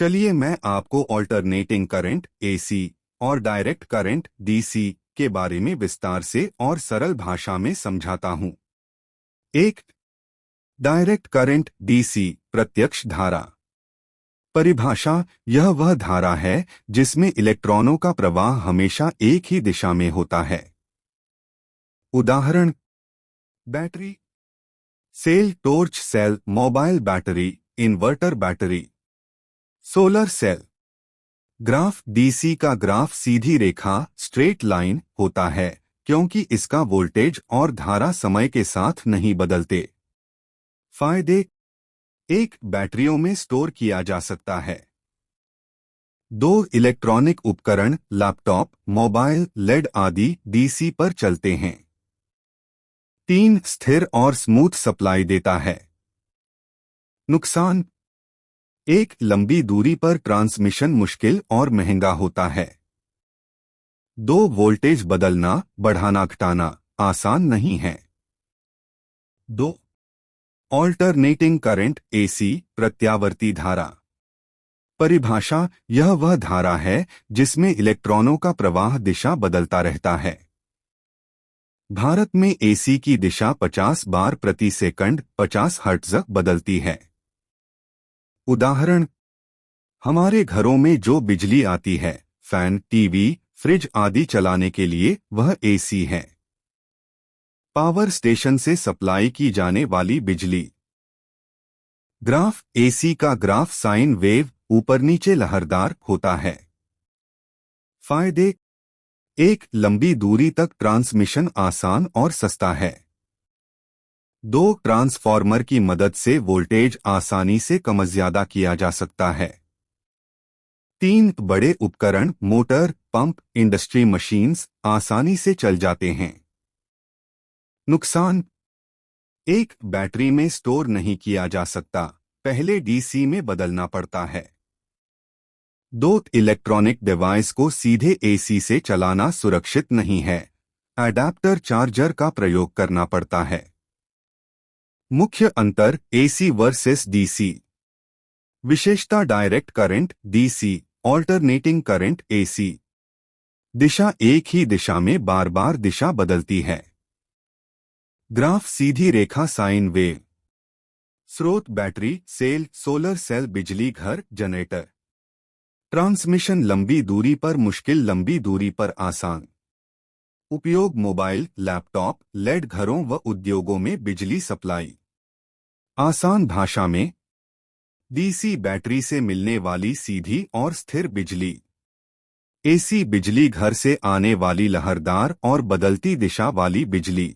चलिए मैं आपको ऑल्टरनेटिंग करंट एसी और डायरेक्ट करंट डीसी के बारे में विस्तार से और सरल भाषा में समझाता हूं। एक, डायरेक्ट करंट डीसी प्रत्यक्ष धारा। परिभाषा: यह वह धारा है जिसमें इलेक्ट्रॉनों का प्रवाह हमेशा एक ही दिशा में होता है। उदाहरण: battery, cell, torch cell, mobile battery, inverter battery. Solar cell. Graph: DC का ग्राफ सीधी रेखा स्ट्रेट लाइन होता है क्योंकि इसका वोल्टेज और धारा समय के साथ नहीं बदलते। फायदे: एक, बैटरियों में स्टोर किया जा सकता है। दो, इलेक्ट्रॉनिक उपकरण, लैपटॉप, मोबाइल, लेड आदि डीसी पर चलते हैं। तीन, स्थिर और स्मूथ सप्लाई देता है। नुकसान: एक, लंबी दूरी पर ट्रांसमिशन मुश्किल और महंगा होता है। दो, वोल्टेज बदलना, बढ़ाना घटाना आसान नहीं है। दो, ऑल्टरनेटिंग करंट एसी प्रत्यावर्ती धारा। परिभाषा: यह वह धारा है जिसमें इलेक्ट्रॉनों का प्रवाह दिशा बदलता रहता है। भारत में एसी की दिशा 50 बार प्रति सेकंड 50 हर्ट्ज बदलती है। उदाहरण: हमारे घरों में जो बिजली आती है, फैन, टीवी, फ्रिज आदि चलाने के लिए, वह एसी है। पावर स्टेशन से सप्लाई की जाने वाली बिजली। ग्राफ: एसी का ग्राफ साइन वेव ऊपर नीचे लहरदार होता है। फायदे: एक, लंबी दूरी तक ट्रांसमिशन आसान और सस्ता है। दो, ट्रांसफार्मर की मदद से वोल्टेज आसानी से कम ज्यादा किया जा सकता है। तीन, बड़े उपकरण, मोटर, पंप, इंडस्ट्री मशीन्स आसानी से चल जाते हैं। नुकसान: एक, बैटरी में स्टोर नहीं किया जा सकता, पहले डीसी में बदलना पड़ता है। दो, इलेक्ट्रॉनिक डिवाइस को सीधे एसी से चलाना सुरक्षित नहीं है, एडाप्टर चार्जर का प्रयोग करना पड़ता है। मुख्य अंतर एसी वर्सेस डीसी। विशेषता: direct current DC, alternating current AC. दिशा: एक ही दिशा में बार बार दिशा बदलती है। ग्राफ: सीधी रेखा साइन वेव। स्रोत: बैटरी, सेल, सोलर सेल, बिजली घर, जनरेटर। ट्रांसमिशन: लंबी दूरी पर मुश्किल, लंबी दूरी पर आसान। उपयोग: मोबाइल, लैपटॉप, लेड घरों व उद्योगों में बिजली सप्लाई। आसान भाषा में, डीसी बैटरी से मिलने वाली सीधी और स्थिर बिजली। एसी बिजली घर से आने वाली लहरदार और बदलती दिशा वाली बिजली।